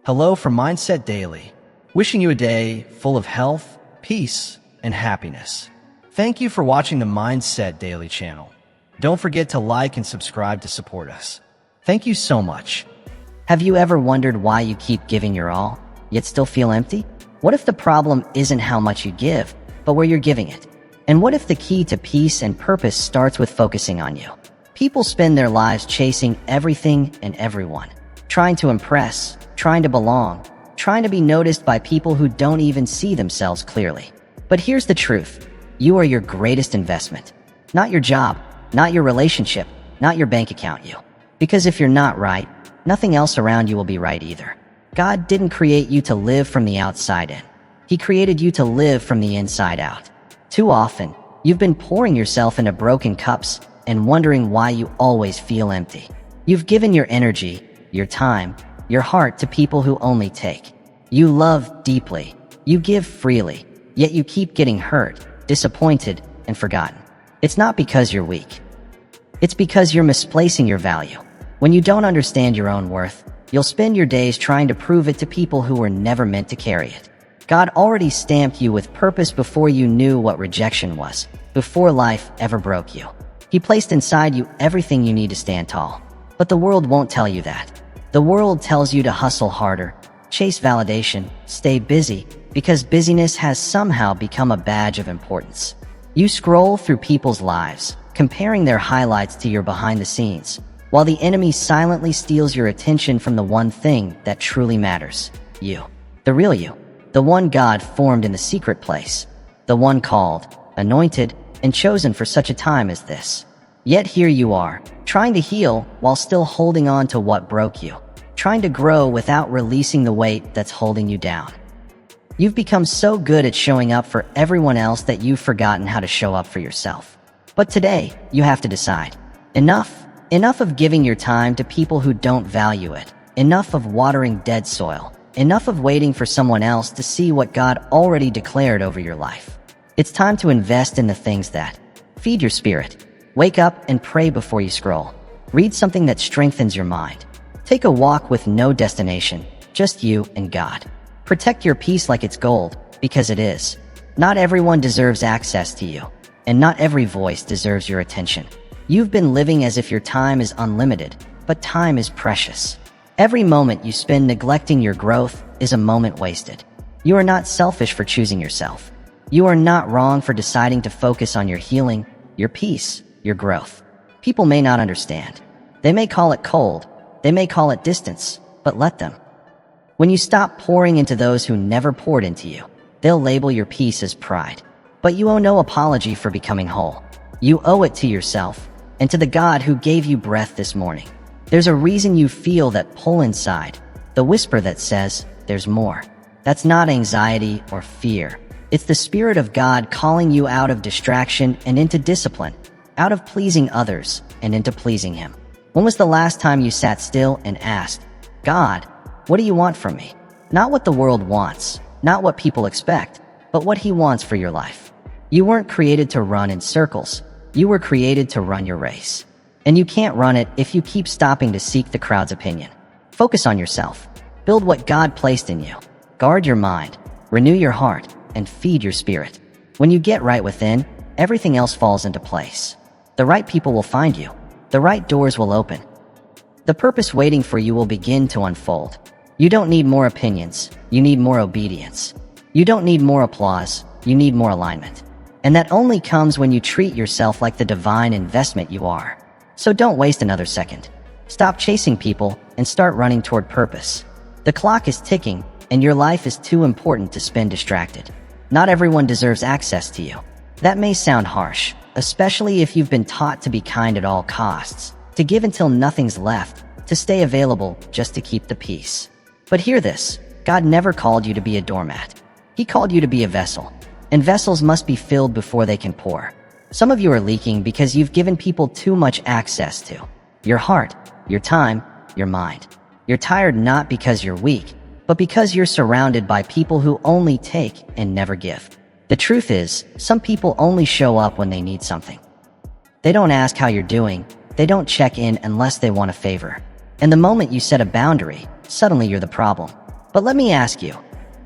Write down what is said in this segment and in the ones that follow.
Hello from Mindset Daily, wishing you a day full of health, peace, and happiness. Thank you for watching the Mindset Daily channel. Don't forget to like and subscribe to support us. Thank you so much. Have you ever wondered why you keep giving your all, yet still feel empty? What if the problem isn't how much you give, but where you're giving it? And what if the key to peace and purpose starts with focusing on you? People spend their lives chasing everything and everyone, trying to impress, trying to belong, trying to be noticed by people who don't even see themselves clearly. But here's the truth. You are your greatest investment. Not your job, not your relationship, not your bank account, you. Because if you're not right, nothing else around you will be right either. God didn't create you to live from the outside in. He created you to live from the inside out. Too often, you've been pouring yourself into broken cups and wondering why you always feel empty. You've given your energy, your time, your heart to people who only take. You love deeply. You give freely. Yet you keep getting hurt, disappointed, and forgotten. It's not because you're weak. It's because you're misplacing your value. When you don't understand your own worth, you'll spend your days trying to prove it to people who were never meant to carry it. God already stamped you with purpose before you knew what rejection was, before life ever broke you. He placed inside you everything you need to stand tall. But the world won't tell you that. The world tells you to hustle harder, chase validation, stay busy, because busyness has somehow become a badge of importance. You scroll through people's lives, comparing their highlights to your behind the scenes, while the enemy silently steals your attention from the one thing that truly matters, you. The real you. The one God formed in the secret place. The one called, anointed, and chosen for such a time as this. Yet here you are, trying to heal while still holding on to what broke you, trying to grow without releasing the weight that's holding you down. You've become so good at showing up for everyone else that you've forgotten how to show up for yourself. But today, you have to decide. Enough. Enough of giving your time to people who don't value it. Enough of watering dead soil. Enough of waiting for someone else to see what God already declared over your life. It's time to invest in the things that feed your spirit. Wake up and pray before you scroll. Read something that strengthens your mind. Take a walk with no destination, just you and God. Protect your peace like it's gold, because it is. Not everyone deserves access to you, and not every voice deserves your attention. You've been living as if your time is unlimited, but time is precious. Every moment you spend neglecting your growth is a moment wasted. You are not selfish for choosing yourself. You are not wrong for deciding to focus on your healing, your peace, your growth. People may not understand. They may call it cold. They may call it distance, but let them. When you stop pouring into those who never poured into you, they'll label your peace as pride. But you owe no apology for becoming whole. You owe it to yourself and to the God who gave you breath this morning. There's a reason you feel that pull inside, the whisper that says, there's more. That's not anxiety or fear. It's the Spirit of God calling you out of distraction and into discipline, out of pleasing others and into pleasing Him. When was the last time you sat still and asked, God, what do you want from me? Not what the world wants, not what people expect, but what He wants for your life. You weren't created to run in circles. You were created to run your race. And you can't run it if you keep stopping to seek the crowd's opinion. Focus on yourself. Build what God placed in you. Guard your mind, renew your heart, and feed your spirit. When you get right within, everything else falls into place. The right people will find you. The right doors will open. The purpose waiting for you will begin to unfold. You don't need more opinions. You need more obedience. You don't need more applause. You need more alignment. And that only comes when you treat yourself like the divine investment you are. So don't waste another second. Stop chasing people and start running toward purpose. The clock is ticking, and your life is too important to spend distracted. Not everyone deserves access to you. That may sound harsh, especially if you've been taught to be kind at all costs, to give until nothing's left, to stay available just to keep the peace. But hear this, God never called you to be a doormat. He called you to be a vessel, and vessels must be filled before they can pour. Some of you are leaking because you've given people too much access to your heart, your time, your mind. You're tired not because you're weak, but because you're surrounded by people who only take and never give. The truth is, some people only show up when they need something. They don't ask how you're doing. They don't check in unless they want a favor. And the moment you set a boundary, suddenly you're the problem. But let me ask you,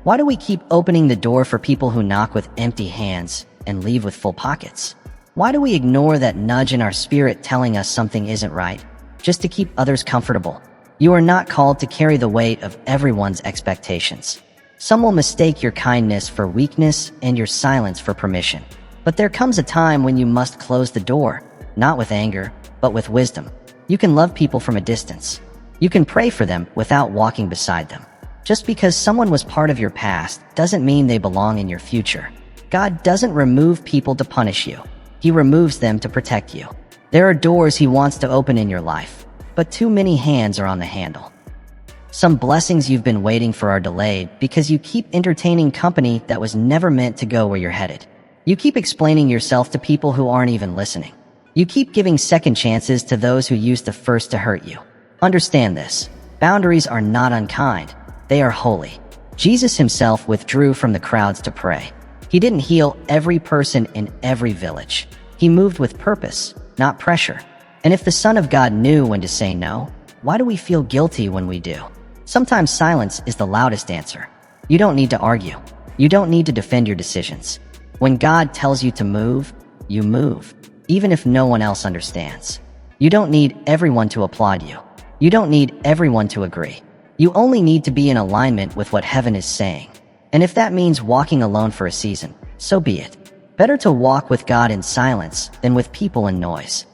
why do we keep opening the door for people who knock with empty hands and leave with full pockets? Why do we ignore that nudge in our spirit telling us something isn't right, just to keep others comfortable? You are not called to carry the weight of everyone's expectations. Some will mistake your kindness for weakness and your silence for permission. But there comes a time when you must close the door, not with anger, but with wisdom. You can love people from a distance. You can pray for them without walking beside them. Just because someone was part of your past doesn't mean they belong in your future. God doesn't remove people to punish you. He removes them to protect you. There are doors He wants to open in your life, but too many hands are on the handle. Some blessings you've been waiting for are delayed because you keep entertaining company that was never meant to go where you're headed. You keep explaining yourself to people who aren't even listening. You keep giving second chances to those who used the first to hurt you. Understand this. Boundaries are not unkind. They are holy. Jesus Himself withdrew from the crowds to pray. He didn't heal every person in every village. He moved with purpose, not pressure. And if the Son of God knew when to say no, why do we feel guilty when we do? Sometimes silence is the loudest answer. You don't need to argue. You don't need to defend your decisions. When God tells you to move, you move, even if no one else understands. You don't need everyone to applaud you. You don't need everyone to agree. You only need to be in alignment with what heaven is saying. And if that means walking alone for a season, so be it. Better to walk with God in silence than with people in noise.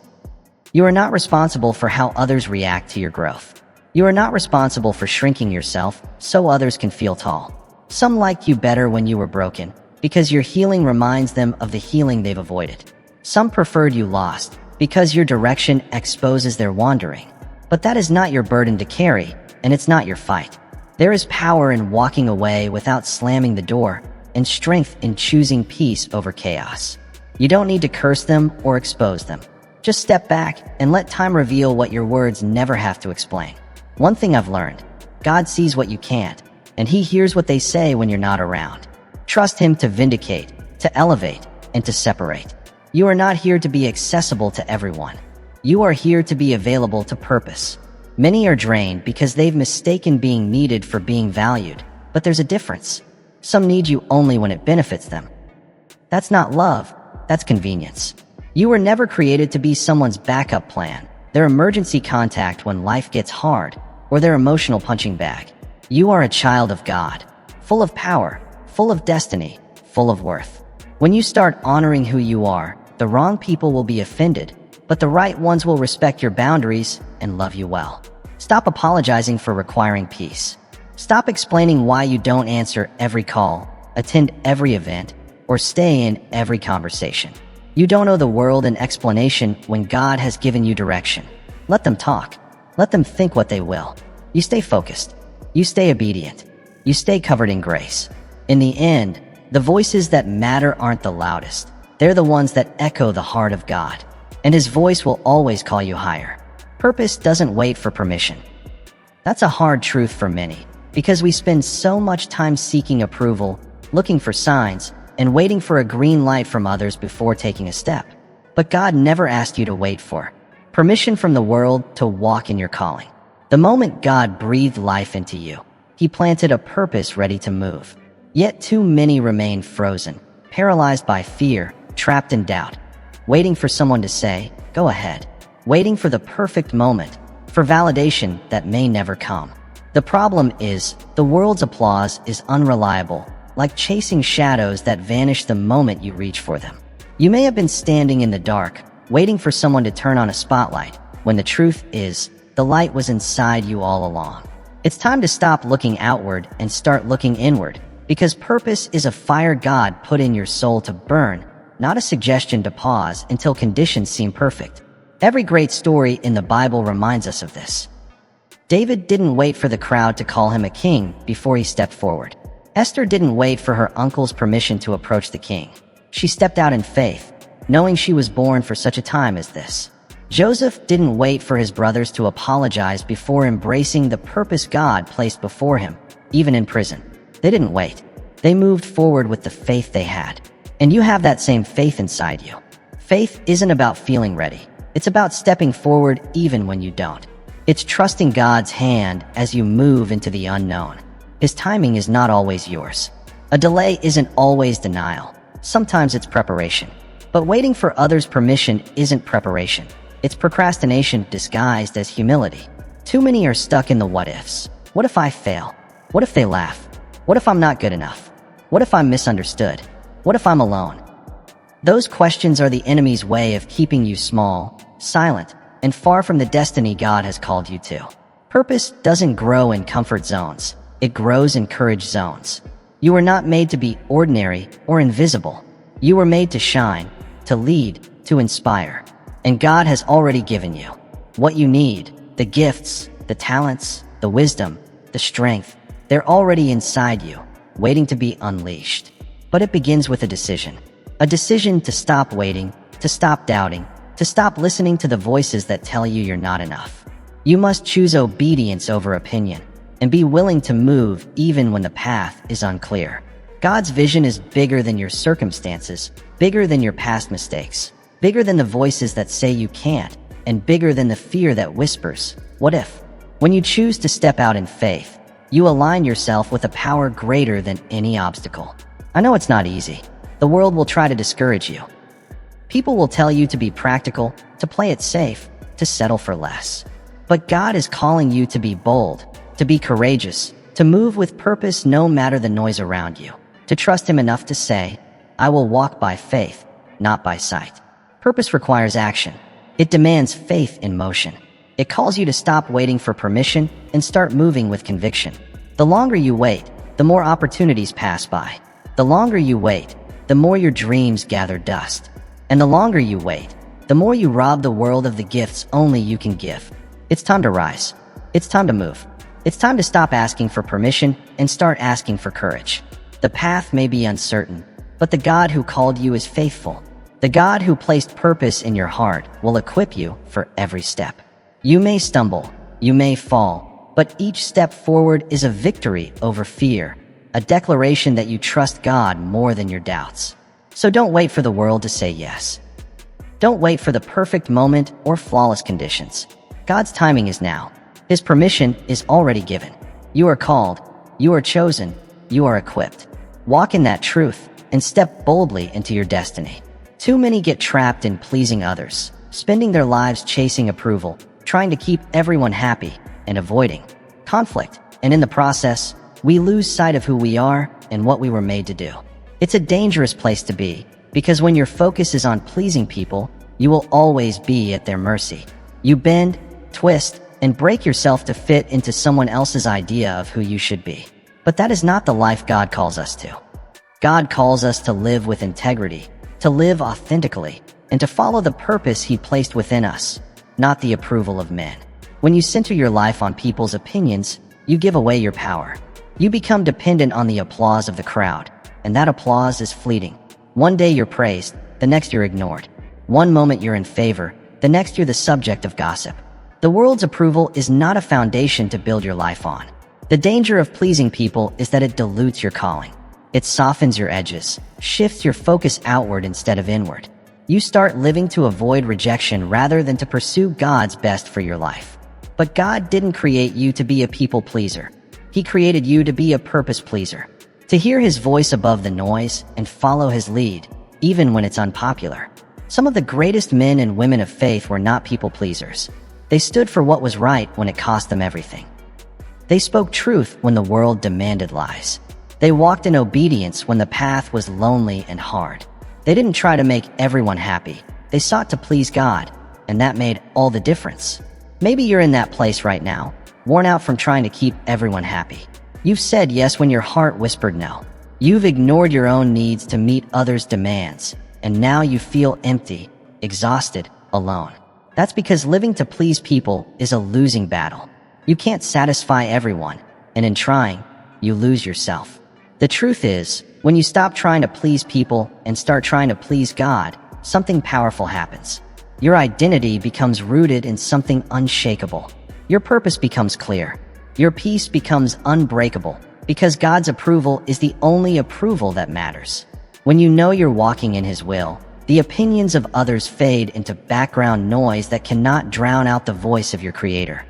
You are not responsible for how others react to your growth. You are not responsible for shrinking yourself so others can feel tall. Some liked you better when you were broken because your healing reminds them of the healing they've avoided. Some preferred you lost because your direction exposes their wandering. But that is not your burden to carry, and it's not your fight. There is power in walking away without slamming the door, and strength in choosing peace over chaos. You don't need to curse them or expose them. Just step back and let time reveal what your words never have to explain. One thing I've learned, God sees what you can't, and He hears what they say when you're not around. Trust Him to vindicate, to elevate, and to separate. You are not here to be accessible to everyone. You are here to be available to purpose. Many are drained because they've mistaken being needed for being valued, but there's a difference. Some need you only when it benefits them. That's not love, that's convenience. You were never created to be someone's backup plan, their emergency contact when life gets hard, or their emotional punching bag. You are a child of God, full of power, full of destiny, full of worth. When you start honoring who you are, the wrong people will be offended, but the right ones will respect your boundaries and love you well. Stop apologizing for requiring peace. Stop explaining why you don't answer every call, attend every event, or stay in every conversation. You don't owe the world an explanation when God has given you direction. Let them talk. Let them think what they will. You stay focused. You stay obedient. You stay covered in grace. In the end, the voices that matter aren't the loudest. They're the ones that echo the heart of God. And His voice will always call you higher. Purpose doesn't wait for permission. That's a hard truth for many, because we spend so much time seeking approval, looking for signs, and waiting for a green light from others before taking a step. But God never asked you to wait for permission from the world to walk in your calling. The moment God breathed life into you, He planted a purpose ready to move. Yet too many remain frozen, paralyzed by fear, trapped in doubt, waiting for someone to say, "Go ahead," waiting for the perfect moment, for validation that may never come. The problem is, the world's applause is unreliable, like chasing shadows that vanish the moment you reach for them. You may have been standing in the dark, waiting for someone to turn on a spotlight, when the truth is, the light was inside you all along. It's time to stop looking outward and start looking inward, because purpose is a fire God put in your soul to burn, not a suggestion to pause until conditions seem perfect. Every great story in the Bible reminds us of this. David didn't wait for the crowd to call him a king before he stepped forward. Esther didn't wait for her uncle's permission to approach the king. She stepped out in faith, knowing she was born for such a time as this. Joseph didn't wait for his brothers to apologize before embracing the purpose God placed before him, even in prison. They didn't wait. They moved forward with the faith they had. And you have that same faith inside you. Faith isn't about feeling ready. It's about stepping forward even when you don't. It's trusting God's hand as you move into the unknown. His timing is not always yours. A delay isn't always denial. Sometimes it's preparation. But waiting for others' permission isn't preparation. It's procrastination disguised as humility. Too many are stuck in the what-ifs. What if I fail? What if they laugh? What if I'm not good enough? What if I'm misunderstood? What if I'm alone? Those questions are the enemy's way of keeping you small, silent, and far from the destiny God has called you to. Purpose doesn't grow in comfort zones. It grows in courage zones. You were not made to be ordinary or invisible. You were made to shine, to lead, to inspire. And God has already given you what you need, the gifts, the talents, the wisdom, the strength. They're already inside you, waiting to be unleashed. But it begins with a decision. A decision to stop waiting, to stop doubting, to stop listening to the voices that tell you you're not enough. You must choose obedience over opinion and be willing to move even when the path is unclear. God's vision is bigger than your circumstances, bigger than your past mistakes, bigger than the voices that say you can't, and bigger than the fear that whispers, "What if?" When you choose to step out in faith, you align yourself with a power greater than any obstacle. I know it's not easy. The world will try to discourage you. People will tell you to be practical, to play it safe, to settle for less. But God is calling you to be bold, to be courageous, to move with purpose no matter the noise around you, to trust Him enough to say, "I will walk by faith, not by sight." Purpose requires action. It demands faith in motion. It calls you to stop waiting for permission and start moving with conviction. The longer you wait, the more opportunities pass by. The longer you wait, the more your dreams gather dust. And the longer you wait, the more you rob the world of the gifts only you can give. It's time to rise. It's time to move. It's time to stop asking for permission and start asking for courage. The path may be uncertain, but the God who called you is faithful. The God who placed purpose in your heart will equip you for every step. You may stumble, you may fall, but each step forward is a victory over fear, a declaration that you trust God more than your doubts. So don't wait for the world to say yes. Don't wait for the perfect moment or flawless conditions. God's timing is now. His permission is already given. You are called, you are chosen, you are equipped. Walk in that truth and step boldly into your destiny. Too many get trapped in pleasing others, spending their lives chasing approval, trying to keep everyone happy and avoiding conflict. And in the process, we lose sight of who we are and what we were made to do. It's a dangerous place to be, because when your focus is on pleasing people, you will always be at their mercy. You bend, twist, and break yourself to fit into someone else's idea of who you should be. But that is not the life God calls us to. God calls us to live with integrity, to live authentically, and to follow the purpose He placed within us, not the approval of men. When you center your life on people's opinions, you give away your power. You become dependent on the applause of the crowd, and that applause is fleeting. One day you're praised, the next you're ignored. One moment you're in favor, the next you're the subject of gossip. The world's approval is not a foundation to build your life on. The danger of pleasing people is that it dilutes your calling. It softens your edges, shifts your focus outward instead of inward. You start living to avoid rejection rather than to pursue God's best for your life. But God didn't create you to be a people pleaser. He created you to be a purpose pleaser, to hear His voice above the noise and follow His lead, even when it's unpopular. Some of the greatest men and women of faith were not people pleasers. They stood for what was right when it cost them everything. They spoke truth when the world demanded lies. They walked in obedience when the path was lonely and hard. They didn't try to make everyone happy. They sought to please God, and that made all the difference. Maybe you're in that place right now, worn out from trying to keep everyone happy. You've said yes when your heart whispered no. You've ignored your own needs to meet others' demands, and now you feel empty, exhausted, alone. That's because living to please people is a losing battle. You can't satisfy everyone, and in trying, you lose yourself. The truth is, when you stop trying to please people and start trying to please God, something powerful happens. Your identity becomes rooted in something unshakable. Your purpose becomes clear. Your peace becomes unbreakable, because God's approval is the only approval that matters. When you know you're walking in His will, the opinions of others fade into background noise that cannot drown out the voice of your Creator.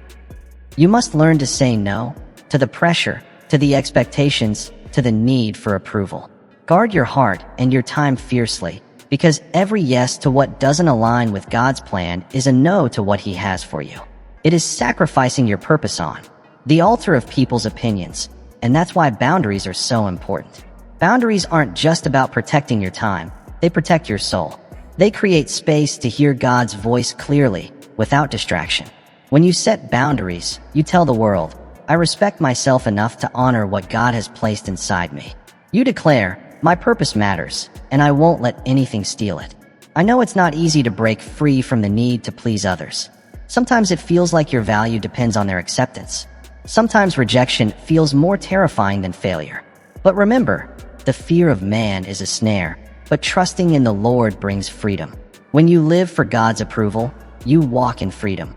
You must learn to say no to the pressure, to the expectations, to the need for approval. Guard your heart and your time fiercely, because every yes to what doesn't align with God's plan is a no to what He has for you. It is sacrificing your purpose on the altar of people's opinions, and that's why boundaries are so important. Boundaries aren't just about protecting your time, they protect your soul. They create space to hear God's voice clearly, without distraction. When you set boundaries, you tell the world, I respect myself enough to honor what God has placed inside me. You declare, my purpose matters, and I won't let anything steal it. I know it's not easy to break free from the need to please others. Sometimes it feels like your value depends on their acceptance. Sometimes rejection feels more terrifying than failure. But remember, the fear of man is a snare, but trusting in the Lord brings freedom. When you live for God's approval, you walk in freedom.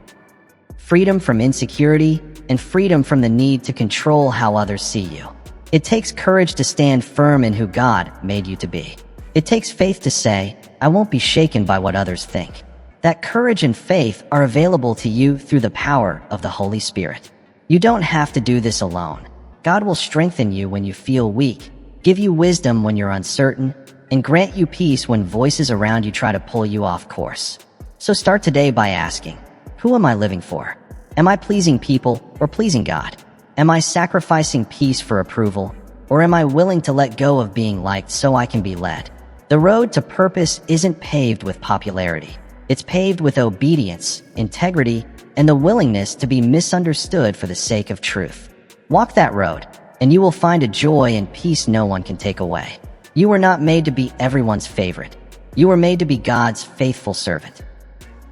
Freedom from insecurity and freedom from the need to control how others see you. It takes courage to stand firm in who God made you to be. It takes faith to say, I won't be shaken by what others think. That courage and faith are available to you through the power of the Holy Spirit. You don't have to do this alone. God will strengthen you when you feel weak, give you wisdom when you're uncertain, and grant you peace when voices around you try to pull you off course. So start today by asking, who am I living for? Am I pleasing people or pleasing God? Am I sacrificing peace for approval, or am I willing to let go of being liked so I can be led? The road to purpose isn't paved with popularity. It's paved with obedience, integrity, and the willingness to be misunderstood for the sake of truth. Walk that road, and you will find a joy and peace no one can take away. You were not made to be everyone's favorite. You were made to be God's faithful servant.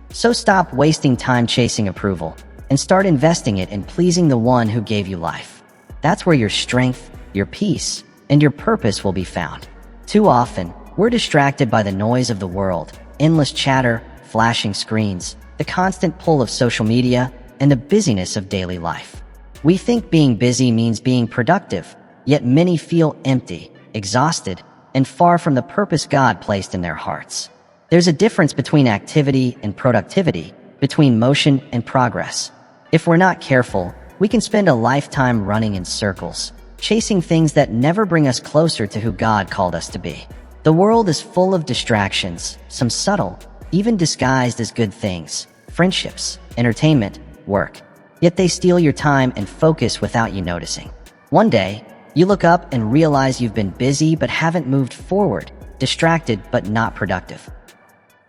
So stop wasting time chasing approval and start investing it in pleasing the one who gave you life. That's where your strength, your peace, and your purpose will be found. Too often, we're distracted by the noise of the world, endless chatter, flashing screens, the constant pull of social media, and the busyness of daily life. We think being busy means being productive, yet many feel empty, exhausted, and far from the purpose God placed in their hearts. There's a difference between activity and productivity, between motion and progress. If we're not careful, we can spend a lifetime running in circles, chasing things that never bring us closer to who God called us to be. The world is full of distractions, some subtle, even disguised as good things, friendships, entertainment, work. Yet they steal your time and focus without you noticing. One day, you look up and realize you've been busy but haven't moved forward, distracted but not productive.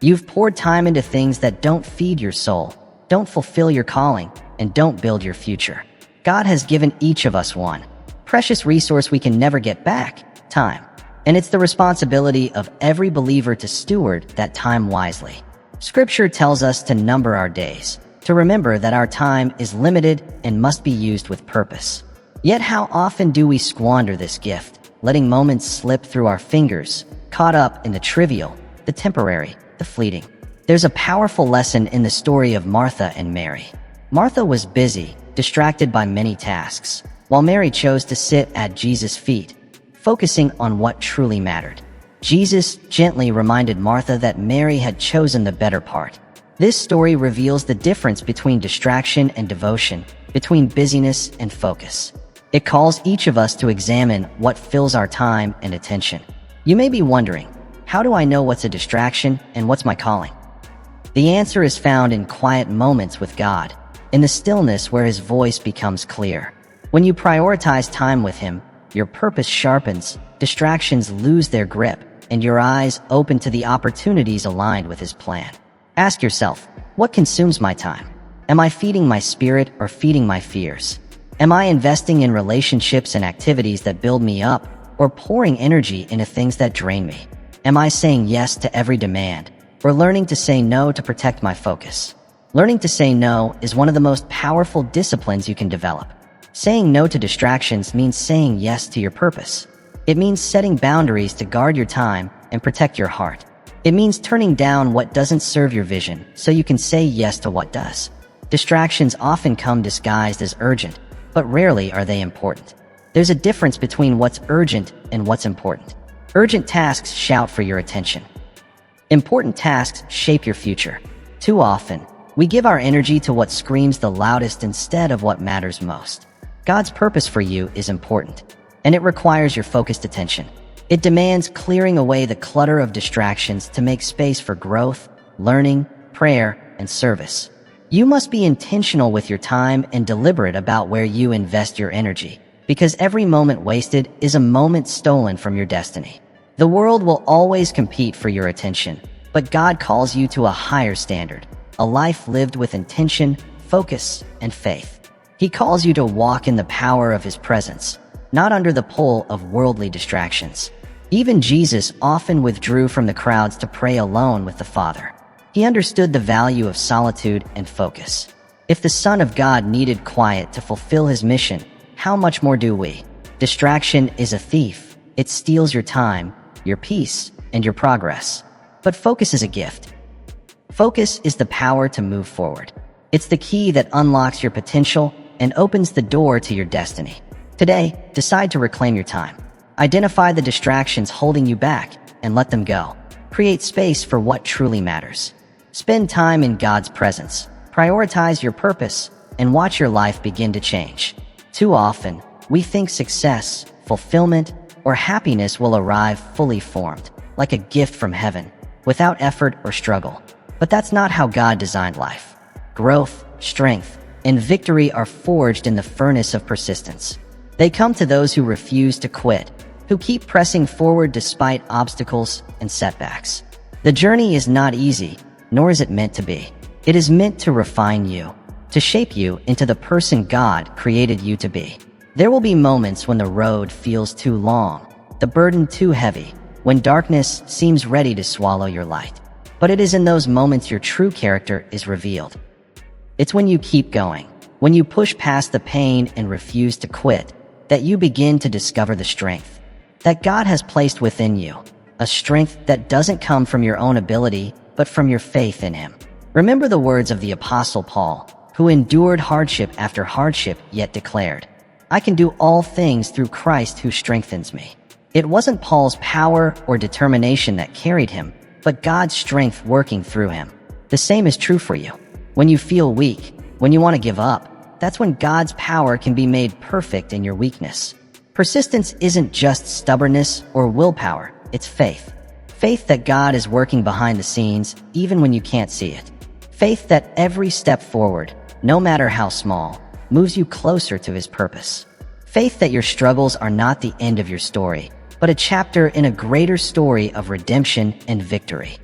You've poured time into things that don't feed your soul, don't fulfill your calling, and don't build your future. God has given each of us one precious resource we can never get back, time. And it's the responsibility of every believer to steward that time wisely. Scripture tells us to number our days, to remember that our time is limited and must be used with purpose. Yet how often do we squander this gift, letting moments slip through our fingers, caught up in the trivial, the temporary, the fleeting? There's a powerful lesson in the story of Martha and Mary. Martha was busy, distracted by many tasks, while Mary chose to sit at Jesus' feet, focusing on what truly mattered. Jesus gently reminded Martha that Mary had chosen the better part. This story reveals the difference between distraction and devotion, between busyness and focus. It calls each of us to examine what fills our time and attention. You may be wondering, how do I know what's a distraction and what's my calling? The answer is found in quiet moments with God, in the stillness where His voice becomes clear. When you prioritize time with Him, your purpose sharpens, distractions lose their grip, and your eyes open to the opportunities aligned with His plan. Ask yourself, what consumes my time? Am I feeding my spirit or feeding my fears? Am I investing in relationships and activities that build me up, or pouring energy into things that drain me? Am I saying yes to every demand, or learning to say no to protect my focus? Learning to say no is one of the most powerful disciplines you can develop. Saying no to distractions means saying yes to your purpose. It means setting boundaries to guard your time and protect your heart. It means turning down what doesn't serve your vision so you can say yes to what does. Distractions often come disguised as urgent, but rarely are they important. There's a difference between what's urgent and what's important. Urgent tasks shout for your attention. Important tasks shape your future. Too often, we give our energy to what screams the loudest instead of what matters most. God's purpose for you is important, and it requires your focused attention. It demands clearing away the clutter of distractions to make space for growth, learning, prayer, and service. You must be intentional with your time and deliberate about where you invest your energy, because every moment wasted is a moment stolen from your destiny. The world will always compete for your attention, but God calls you to a higher standard, a life lived with intention, focus, and faith. He calls you to walk in the power of His presence, not under the pull of worldly distractions. Even Jesus often withdrew from the crowds to pray alone with the Father. He understood the value of solitude and focus. If the Son of God needed quiet to fulfill His mission, how much more do we? Distraction is a thief. It steals your time, your peace, and your progress. But focus is a gift. Focus is the power to move forward. It's the key that unlocks your potential and opens the door to your destiny. Today, decide to reclaim your time. Identify the distractions holding you back and let them go. Create space for what truly matters. Spend time in God's presence. Prioritize your purpose and watch your life begin to change. Too often, we think success, fulfillment, or happiness will arrive fully formed, like a gift from heaven, without effort or struggle. But that's not how God designed life. Growth, strength, and victory are forged in the furnace of persistence. They come to those who refuse to quit, who keep pressing forward despite obstacles and setbacks. The journey is not easy, nor is it meant to be. It is meant to refine you, to shape you into the person God created you to be. There will be moments when the road feels too long, the burden too heavy, when darkness seems ready to swallow your light. But it is in those moments your true character is revealed. It's when you keep going, when you push past the pain and refuse to quit, that you begin to discover the strength that God has placed within you, a strength that doesn't come from your own ability, but from your faith in Him. Remember the words of the Apostle Paul, who endured hardship after hardship yet declared, "I can do all things through Christ who strengthens me." It wasn't Paul's power or determination that carried him, but God's strength working through him. The same is true for you. When you feel weak, when you want to give up, that's when God's power can be made perfect in your weakness. Persistence isn't just stubbornness or willpower, it's faith. Faith that God is working behind the scenes, even when you can't see it. Faith that every step forward, no matter how small, moves you closer to His purpose. Faith that your struggles are not the end of your story, but a chapter in a greater story of redemption and victory.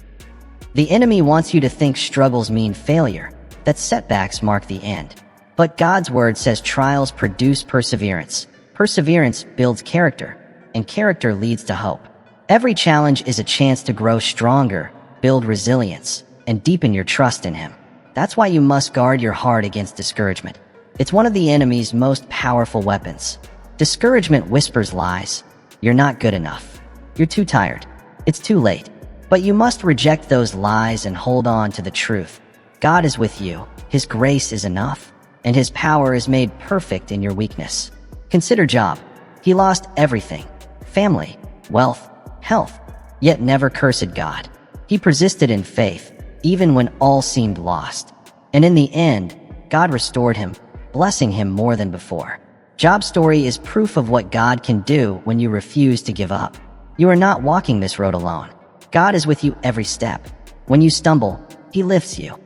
The enemy wants you to think struggles mean failure, that setbacks mark the end. But God's word says trials produce perseverance. Perseverance builds character, and character leads to hope. Every challenge is a chance to grow stronger, build resilience, and deepen your trust in Him. That's why you must guard your heart against discouragement. It's one of the enemy's most powerful weapons. Discouragement whispers lies. You're not good enough. You're too tired. It's too late. But you must reject those lies and hold on to the truth. God is with you. His grace is enough, and His power is made perfect in your weakness. Consider Job. He lost everything: family, wealth, health, yet never cursed God. He persisted in faith, even when all seemed lost. And in the end, God restored him, blessing him more than before. Job's story is proof of what God can do when you refuse to give up. You are not walking this road alone. God is with you every step. When you stumble, He lifts you.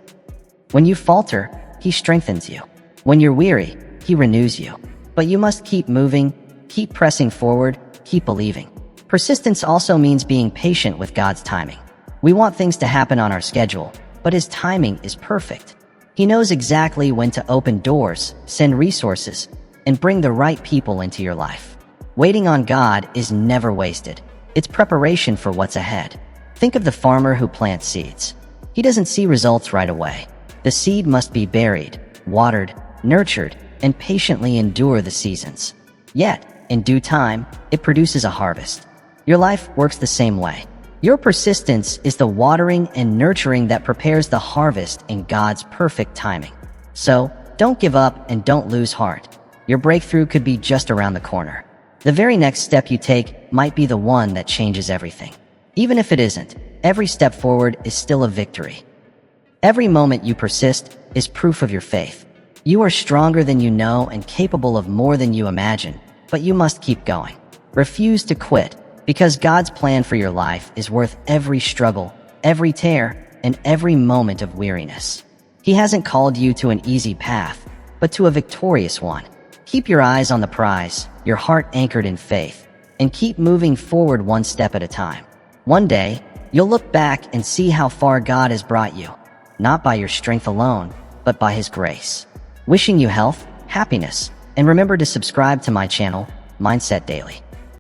When you falter, He strengthens you. When you're weary, He renews you. But you must keep moving, keep pressing forward, keep believing. Persistence also means being patient with God's timing. We want things to happen on our schedule, but His timing is perfect. He knows exactly when to open doors, send resources, and bring the right people into your life. Waiting on God is never wasted. It's preparation for what's ahead. Think of the farmer who plants seeds. He doesn't see results right away. The seed must be buried, watered, nurtured, and patiently endure the seasons. Yet, in due time, it produces a harvest. Your life works the same way. Your persistence is the watering and nurturing that prepares the harvest in God's perfect timing. So, don't give up and don't lose heart. Your breakthrough could be just around the corner. The very next step you take might be the one that changes everything. Even if it isn't, every step forward is still a victory. Every moment you persist is proof of your faith. You are stronger than you know and capable of more than you imagine, but you must keep going. Refuse to quit, because God's plan for your life is worth every struggle, every tear, and every moment of weariness. He hasn't called you to an easy path, but to a victorious one. Keep your eyes on the prize, your heart anchored in faith, and keep moving forward one step at a time. One day, you'll look back and see how far God has brought you, not by your strength alone, but by His grace. Wishing you health, happiness, and remember to subscribe to my channel, Mindset Daily.